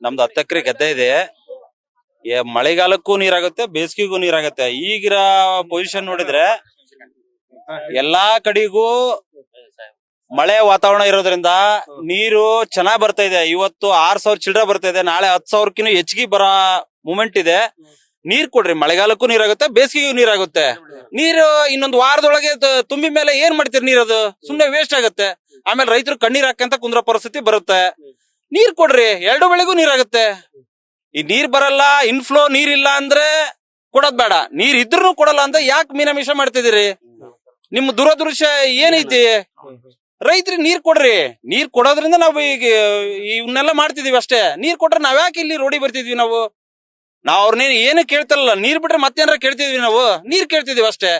ನಮ್ದು 10 ಎಕರೆ ಗದ್ದೆ ಇದೆ. ಮಳೆಗಾಲಕ್ಕೂ ನೀರಾಗುತ್ತೆ, ಬೇಸಿಗೆಗೂ ನೀರಾಗುತ್ತೆ. ಈಗಿರೋ ಪೊಸಿಷನ್ ನೋಡಿದ್ರೆ ಎಲ್ಲಾ ಕಡೆಗೂ ಮಳೆ ವಾತಾವರಣ ಇರೋದ್ರಿಂದ ನೀರು ಚೆನ್ನಾಗ್ ಬರ್ತಾ ಇದೆ. ಇವತ್ತು 6,000 ಚಿಲ್ಲರೆ ಬರ್ತಾ ಇದೆ, ನಾಳೆ 10,000ಕ್ಕಿಂತ ಹೆಚ್ಚಿಗೆ ಬರೋ ಮೂಮೆಂಟ್ ಇದೆ. ನೀರ್ ಕೊಡ್ರಿ, ಮಳೆಗಾಲಕ್ಕೂ ನೀರಾಗುತ್ತೆ, ಬೇಸಿಗೆಗೂ ನೀರಾಗುತ್ತೆ. ನೀರು ಇನ್ನೊಂದು ವಾರದೊಳಗೆ ತುಂಬಿ ಮೇಲೆ ಏನ್ ಮಾಡ್ತೀರಿ? ನೀರದು ಸುಮ್ನೆ ವೇಸ್ಟ್ ಆಗುತ್ತೆ. ಆಮೇಲೆ ರೈತರು ಕಣ್ಣೀರ್ ಹಾಕಂತ ಕುಂದ್ರ ಪರಿಸ್ಥಿತಿ ಬರುತ್ತೆ. ನೀರ್ ಕೊಡ್ರಿ, 2 ಬೆಳೆಗೂ ನೀರಾಗುತ್ತೆ. ಈ ನೀರ್ ಬರಲ್ಲ, ಇನ್ಫ್ಲೋ ನೀರಿಲ್ಲ ಅಂದ್ರೆ ಕೊಡೋದ್ ಬೇಡ, ನೀರ್ ಇದ್ರೂ ಕೊಡಲ್ಲ ಅಂತ ಯಾಕೆ ಮೀನಮಿಷ ಮಾಡ್ತಿದ್ದೀರಿ? ನಿಮ್ ದುರದೃಷ್ಟ ಏನೈತಿ? ರೈತರಿಗೆ ನೀರ್ ಕೊಡ್ರಿ. ನೀರ್ ಕೊಡೋದ್ರಿಂದ ನಾವು ಈಗ ಇವನ್ನೆಲ್ಲ ಮಾಡ್ತಿದೀವಿ ಅಷ್ಟೇ. ನೀರ್ ಕೊಟ್ರೆ ನಾವ್ಯಾಕೆ ಇಲ್ಲಿ ರೋಡಿ ಬರ್ತಿದ್ವಿ? ನಾವು ಅವ್ರನ್ನೇನು ಏನು ಕೇಳ್ತಾರಲ್ಲ, ನೀರ್ ಬಿಟ್ರೆ ಮತ್ತೇನಾರ ಕೇಳ್ತಿದ್ವಿ? ನಾವು ನೀರ್ ಕೇಳ್ತಿದೀವಿ ಅಷ್ಟೇ.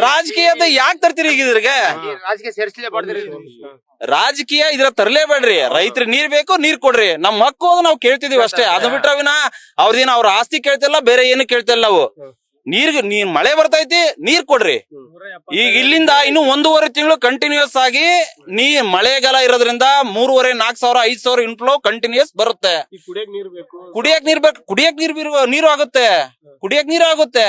ರಾಜಕೀಯದ ಯಾಕೆ ತರ್ತೀರಿ ಈಗ ಇದ್ರಿಗೆ? ರಾಜಕೀಯ ಇದ್ರ ತರಲೇಬೇಡ್ರಿ. ರೈತರಿಗೆ ನೀರ್ ಬೇಕು, ನೀರ್ ಕೊಡ್ರಿ. ನಮ್ ಹಕ್ಕು ಅದು ನಾವು ಕೇಳ್ತಿದೀವಿ ಅಷ್ಟೇ. ಅದು ಬಿಟ್ರೆ ಅವ್ರದೇನ ಅವ್ರ ಆಸ್ತಿ ಕೇಳ್ತಿಲ್ಲ, ಬೇರೆ ಏನು ಕೇಳ್ತಿಲ್ಲ ನಾವು. ನೀರ್ ಮಳೆ ಬರ್ತೈತಿ, ನೀರ್ ಕೊಡ್ರಿ. ಈಗ ಇಲ್ಲಿಂದ ಇನ್ನು 1.5 ತಿಂಗಳು ಕಂಟಿನ್ಯೂಸ್ ಆಗಿ ಮಳೆಗಾಲ ಇರೋದ್ರಿಂದ 3,500 4,000 5,000 ಇನ್ಫ್ಲೋ ಕಂಟಿನ್ಯೂಸ್ ಬರುತ್ತೆ. ಕುಡಿಯಕ್ ನೀರ್ ಬೇಕು, ನೀರು ಆಗುತ್ತೆ, ಕುಡಿಯಕ್ ನೀರು ಆಗುತ್ತೆ.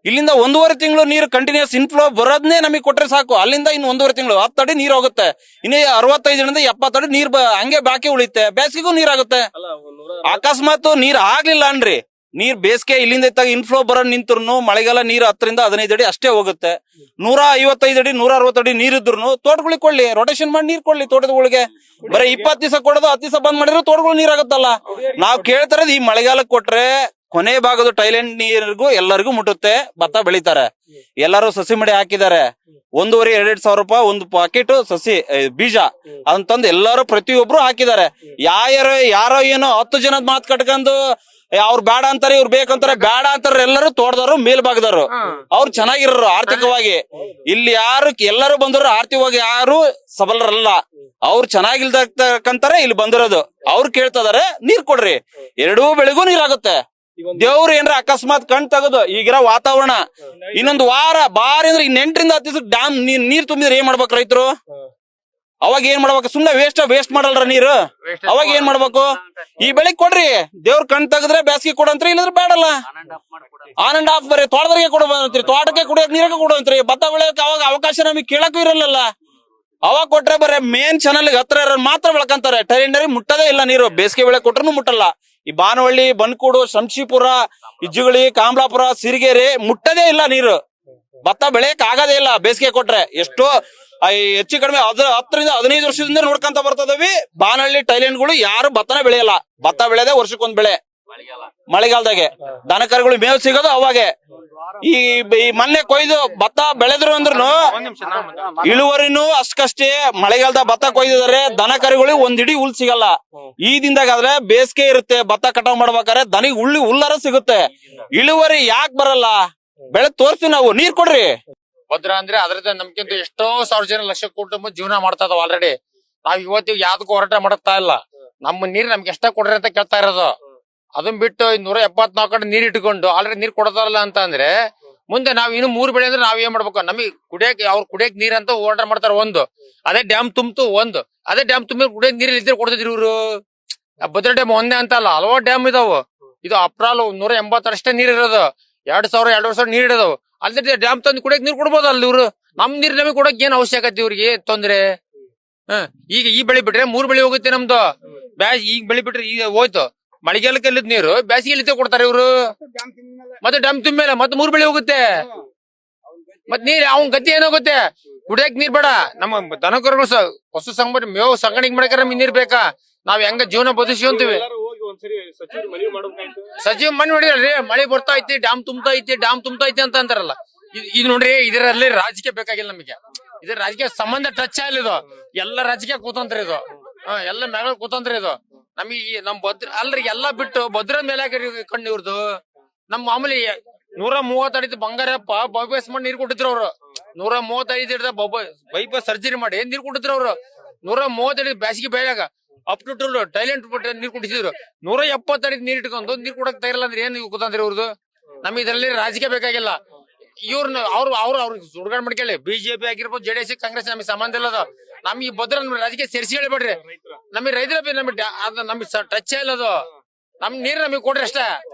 ಇಲ್ಲಿಂದ 1.5 ತಿಂಗಳು ನೀರು ಕಂಟಿನ್ಯೂಸ್ ಇನ್ಫ್ಲೋ ಬರೋದ್ನೇ ನಮಗೆ ಕೊಟ್ರೆ ಸಾಕು. ಅಲ್ಲಿಂದ ಇನ್ನು 1.5 ತಿಂಗಳು 10 ಅಡಿ ನೀರ್ ಹೋಗುತ್ತೆ. ಇನ್ನು 65 70 ಅಡಿ ನೀರ್ ಹಂಗೆ ಬಾಕಿ ಉಳಿಯುತ್ತೆ. ಬೇಸಿಗೆಗೂ ನೀರಾಗುತ್ತೆ. ಅಕಸ್ಮಾತ್ ನೀರ್ ಆಗ್ಲಿಲ್ಲ ಅನ್ರಿ, ನೀರ್ ಬೇಸಿಗೆ ಇಲ್ಲಿಂದ ಇತ್ತಾಗ ಇನ್ಫ್ಲೋ ಬರೋ ನಿಂತ್ರು ಮಳೆಗಾಲ ನೀರು 10 ರಿಂದ 15 ಅಡಿ ಅಷ್ಟೇ ಹೋಗುತ್ತೆ. 155 ಅಡಿ 160 ಅಡಿ ನೀರಿದ್ರು ತೋಟಗಳಿಗೆ ಕೊಡ್ಲಿ, ರೊಟೇಷನ್ ಮಾಡಿ ನೀರ್ ಕೊಡ್ಲಿ ತೋಟದಗಳಿಗೆ. ಬರೀ 20 ದಿವಸ ಕೊಡೋದು, 10 ದಿವಸ ಬಂದ್ ಮಾಡಿದ್ರೆ ತೋಟಗಳು ನೀರಾಗುತ್ತಲ್ಲ. ನಾವ್ ಕೇಳ್ತಾರದ್ ಈ ಮಳೆಗಾಲಕ್ಕೆ ಕೊಟ್ರೆ ಕೊನೆ ಭಾಗದ ಟೈಲೆಂಟ್ ನೀರಿಗೂ ಎಲ್ಲರಿಗೂ ಮುಟ್ಟುತ್ತೆ. ಭತ್ತ ಬೆಳಿತಾರೆ, ಎಲ್ಲರೂ ಸಸಿ ಮಡಿ ಹಾಕಿದ್ದಾರೆ. 1,500-2,000 ರೂಪಾಯಿ ಒಂದು ಪಾಕೆಟ್ ಸಸಿ ಬೀಜ ಅದನ್ನ ತಂದು ಎಲ್ಲರೂ ಪ್ರತಿಯೊಬ್ರು ಹಾಕಿದ್ದಾರೆ. ಯಾರೋ ಏನೋ 10 ಜನದ ಮಾತು ಕಟ್ಕೊಂಡು ಅವ್ರು ಬೇಡ ಅಂತಾರೆ, ಇವ್ರು ಬೇಕಂತಾರೆ, ಬೇಡ ಅಂತಾರೆ. ಎಲ್ಲರೂ ತೋಟದವ್ರು ಮೇಲ್ಭಾಗದವ್ರು, ಅವ್ರು ಚೆನ್ನಾಗಿರೋರು ಆರ್ಥಿಕವಾಗಿ. ಇಲ್ಲಿ ಎಲ್ಲರೂ ಬಂದವರು ಆರ್ಥಿಕವಾಗಿ ಯಾರು ಸಬಲರಲ್ಲ. ಅವ್ರು ಚೆನ್ನಾಗಿಲ್ದಕ್ಕಂತಾರೆ ಇಲ್ಲಿ ಬಂದಿರೋದು. ಅವ್ರು ಕೇಳ್ತಿದಾರೆ ನೀರ್ ಕೊಡ್ರಿ, 2 ಬೆಳೆಗೂ ನೀರಾಗುತ್ತೆ. ದೇವ್ರು ಏನ್ರ ಅಕಸ್ಮಾತ್ ಕಣ್ ತೆಗೆದು ಈಗಿರೋ ವಾತಾವರಣ ಇನ್ನೊಂದು ವಾರ ಬಾರಿ ಅಂದ್ರೆ ಇನ್ 8 ರಿಂದ 10 ದಿವಸ ಡ್ಯಾಮ್ ನೀರ್ ತುಂಬಿದ್ರೆ ಏನ್ ಮಾಡ್ಬೇಕು ರೈತರು? ಅವಾಗ ಏನ್ ಮಾಡ್ಬೇಕು? ಸುಮ್ನೆ ವೇಸ್ಟ್ ಮಾಡಲ್ರ ನೀರು. ಅವಾಗ ಏನ್ ಮಾಡ್ಬೇಕು? ಈ ಬೆಳಿಗ್ ಕೊಡ್ರಿ, ದೇವ್ರ ಕಣ್ ತೆಗೆದ್ರೆ ಬೇಸಿಗೆ ಕೊಡಂತ್ರಿ, ಇಲ್ಲಂದ್ರೆ ಬೇಡಲ್ಲ. ಆನ್ ಅಂಡ್ ಆಫ್ ಬರೀ ತೋಟದವರಿಗೆ ಕೊಡಬಂತ್ರಿ, ತೋಟಕ್ಕೆ ಕುಡಿಯಕ್ ನೀರಕ್ಕೆ ಕೊಡುವಂತ್ರಿ. ಭತ್ತ ಬೆಳೆಯಕ್ಕೆ ಅವಾಗ ಅವಕಾಶ ನಮಗೆ ಕೇಳಕ್ಕೂ ಇರಲ್ಲ. ಅವಾಗ ಕೊಟ್ರೆ ಬರೀ ಮೇನ್ ಚಾನಲ್ ಹತ್ರ ಮಾತ್ರ ಬೆಳ್ಕಂತಾರೆ. ಟೈಲೆಂಡರಿ ಮುಟ್ಟದೇ ಇಲ್ಲ ನೀರು. ಬೇಸಿಗೆ ಬೆಳೆ ಕೊಟ್ರು ಮುಟ್ಟಲ್ಲ. ಈ ಬಾನವಳ್ಳಿ, ಬನ್ಕೂಡು, ಶಂಶಿಪುರ, ಇಜ್ಜುಗಳಿ, ಕಾಮ್ಲಾಪುರ, ಸಿರಿಗೆರೆ ಮುಟ್ಟದೇ ಇಲ್ಲ ನೀರು. ಭತ್ತ ಬೆಳೆಯಕ್ ಆಗದೇ ಇಲ್ಲ ಬೇಸಿಗೆ ಕೊಟ್ರೆ. ಎಷ್ಟೋ ಹೆಚ್ಚು ಕಡಿಮೆ 10 ರಿಂದ 15 ವರ್ಷದಿಂದ ನೋಡ್ಕೊಂತ ಬರ್ತದವಿ. ಬಾನಹಳ್ಳಿ ಟೈಲೆಂಟ್ಗಳು ಯಾರು ಭತ್ತನ ಬೆಳೆಯಲ್ಲ. ಭತ್ತ ಬೆಳೆದೇ ವರ್ಷಕ್ಕೊಂದ್ ಬೆಳೆ ಮಳೆಗಾಲದಾಗೆ. ದನಕರುಗಳು ಮೇವು ಸಿಗೋದು ಅವಾಗೆ. ಈ ಮೊನ್ನೆ ಕೊಯ್ದು ಭತ್ತ ಬೆಳೆದ್ರು ಅಂದ್ರೂ ಇಳುವರಿನೂ ಅಷ್ಟಕಷ್ಟೇ. ಮಳೆಗಾಲದ ಭತ್ತ ಕೊಯ್ದಿದ್ದಾರೆ, ದನಕರುಗಳಿಗೆ ಒಂದ್ ಇಡೀ ಹುಲ್ ಸಿಗಲ್ಲ. ಈ ದಿನದಾಗಾದ್ರೆ ಬೇಸಿಗೆ ಇರುತ್ತೆ, ಭತ್ತ ಕಟಾವ್ ಮಾಡ್ಬೇಕಾದ್ರೆ ದನಿಗೆ ಹುಲ್ಲರ ಸಿಗುತ್ತೆ. ಇಳುವರಿ ಯಾಕೆ ಬರಲ್ಲ? ಬೆಳೆ ತೋರ್ಸ್ತೀವಿ ನಾವು, ನೀರ್ ಕೊಡ್ರಿ. ಭದ್ರ ಅಂದ್ರೆ ಅದ್ರದ ನಮ್ಗಿಂತ ಎಷ್ಟೋ 1,000 ಜನ ಲಕ್ಷ ಕುಟುಂಬ ಜೀವನ ಮಾಡ್ತಾ ಇದಾವ ಆಲ್ರೆಡಿ. ನಾವ್ ಇವತ್ತಿಗೆ ಯಾವ್ದಕ್ಕೂ ಹೋರಾಟ ಮಾಡಕ್ತಾ ಇಲ್ಲ. ನಮ್ಮ ನೀರ್ ನಮ್ಗೆ ಎಷ್ಟ ಕೊಡ್ರಿ ಅಂತ ಕೇಳ್ತಾ ಇರೋದು. ಅದನ್ ಬಿಟ್ಟು 174 ಕಡೆ ನೀರ್ ಇಟ್ಕೊಂಡು ಆಲ್ರೆಡಿ ನೀರ್ ಕೊಡತಾರಲ್ಲ ಅಂತ ಅಂದ್ರೆ ಮುಂದೆ ನಾವ್ ಇನ್ನು 3 ಬೆಳೆ ಅಂದ್ರೆ ನಾವ್ ಏನ್ ಮಾಡ್ಬೇಕು? ನಮಗೆ ಕುಡಿಯಕ್ ನೀರ್ ಅಂತ ಹೋರಾಟ ಮಾಡ್ತಾರ. ಒಂದು ಅದೇ ಡ್ಯಾಮ್ ತುಂಬ್ತು, ಅದೇ ಡ್ಯಾಮ್ ತುಂಬಿ ಕುಡಿಯಕ್ ನೀರ್ ಇದ್ರೆ ಕೊಡ್ತಿದ್ರು ಇವ್ರು. ಭದ್ರಾ ಡ್ಯಾಮ್ ಒಂದೇ ಅಂತ ಅಲ್ಲ, ಹಲವಾರು ಡ್ಯಾಮ್ ಇದಾವು. ಇದು ಅಪ್ರಾಲ್ 180 ಅಷ್ಟೇ ನೀರ್ ಇರೋದು. 2,000 ನೀರ್ ಇಡೋದು. ಅಲ್ಲದೆ ಡ್ಯಾಮ್ ತಂದು ಕುಡಿಯಕ್ ನೀರ್ ಕೊಡ್ಬೋದು ಅಲ್ಲ ಇವ್ರು. ನಮ್ ನೀರ್ ನಮಗೆ ಕೊಡಕ್ ಏನ್ ಅವಶ್ಯಕತೆ ಇವ್ರಿಗೆ? ತೊಂದ್ರೆ. ಈಗ ಈ ಬೆಳೆ ಬಿಟ್ರೆ 3 ಬೆಳೆ ಹೋಗುತ್ತೆ ನಮ್ದು. ಈಗ ಬೆಳೆ ಬಿಟ್ರೆ ಈಗ ಹೋಯ್ತು. ಮಳೆಗಾಲಕ್ಕೆ ಇಲ್ಲದ ನೀರು ಬೇಸಿಗೆ ಕೊಡ್ತಾರೆ ಇವ್ರು. ಮತ್ತೆ ಡ್ಯಾಮ್ ತುಂಬೇಲೆ ಮತ್ತೆ 3 ಬೆಳೆ ಹೋಗುತ್ತೆ. ಮತ್ ನೀರ್ ಅವ್ನ್ ಗತಿ ಏನಾಗುತ್ತೆ? ಕುಡಿಯಕ್ ನೀರ್ ಬೇಡ. ನಮ್ಮ ದನಕರುಗಳು ಪಶು ಸಂಗೋಪನೆ ಮೇವು ಸಂಗಣಿಗೆ ಮಾಡಕ ನಮ್ಗೆ ನೀರ್ ಬೇಕಾ? ನಾವ್ ಹೆಂಗ ಜೀವನ ಬದುಕಿಸ್ಕೊಂತೀವಿ? ಸಚಿವ ಮಣ್ಣು ಹೊಡಿಯಲ್ರಿ, ಮಳೆ ಬರ್ತಾ ಐತಿ, ಡ್ಯಾಮ್ ತುಂಬ್ತಾ ಐತಿ ಅಂತ ಅಂತಾರಲ್ಲ. ಇದು ನೋಡ್ರಿ, ಇದರಲ್ಲಿ ರಾಜಕೀಯ ಬೇಕಾಗಿಲ್ಲ ನಮಗೆ. ಇದ್ರ ರಾಜಕೀಯ ಸಂಬಂಧ ಟಚ್ ಆಗಿಲ್ಲ ಇದು. ಎಲ್ಲ ರಾಜಕೀಯ ಕೂತಂತ್ರ ಇದು. ಎಲ್ಲ ಮ್ಯಾಗ ಕೂತಂತ್ರ ಇದು. ನಮಗೆ ನಮ್ ಭದ್ರ ಅಲ್ರಿ ಎಲ್ಲಾ ಬಿಟ್ಟು ಭದ್ರ ಮೇಲೆ ಕಣ್ಣು ಇವ್ರದು. ನಮ್ ಮಾಮೂಲಿ 130 ಅಡಿ ಬಂಗಾರಪ್ಪ ಬೈಪಾಸ್ ಮಾಡಿ ನೀರ್ ಕೊಟ್ಟಿದ್ರು ಅವ್ರು. 135 ಅಡಿ ಬೈಪಾಸ್ ಸರ್ಜರಿ ಮಾಡಿ ನೀರ್ ಕೊಟ್ಟಿದ್ರು ಅವ್ರು. 130 ಅಡಿ ಬ್ಯಾಸಿಗೆ ಬೆಳೆಯಾಗ ಅಪ್ ಟು ಟೈಲೆಂಟ್ ನೀರ್ ಕುಡಿಸಿದ್ರು. 170 ಅಡಿ ನೀರ್ ಇಟ್ಕೊಂಡು ನೀರ್ ಕೊಡಕ್ ತಯಾರಿಲ್ಲ ಅಂದ್ರೆ ಏನ್ ಕೂತಂದ್ರಿ ಇವ್ರದ್ದು. ನಮ್ಗೆ ಇದರಲ್ಲಿ ರಾಜಕೀಯ ಬೇಕಾಗಿಲ್ಲ. ಇವ್ರನ್ನ ಅವ್ರಿಗೆ ಸುಡ್ಗಾಡ್ ಮಾಡ್ಕೊಳ್ಳಿ. ಬಿಜೆಪಿ ಆಗಿರ್ಬೋದು, ಜೆಡಿಎಸ್, ಕಾಂಗ್ರೆಸ್ ನಮಗೆ ಸಂಬಂಧ ಇಲ್ಲದ. ನಮ್ಗೆ ಭದ್ರ ರಾಜಕೀಯ ಸೇರಿಸಿ ಹೇಳ್ಬೇಡ್ರಿ. ನಮಗೆ ರೈತರ ನಮಗೆ ಟಚ್ ಇಲ್ಲದು. ನಮ್ ನೀರ್ ನಮಗೆ ಕೊಡ್ರಿ ಅಷ್ಟೇ.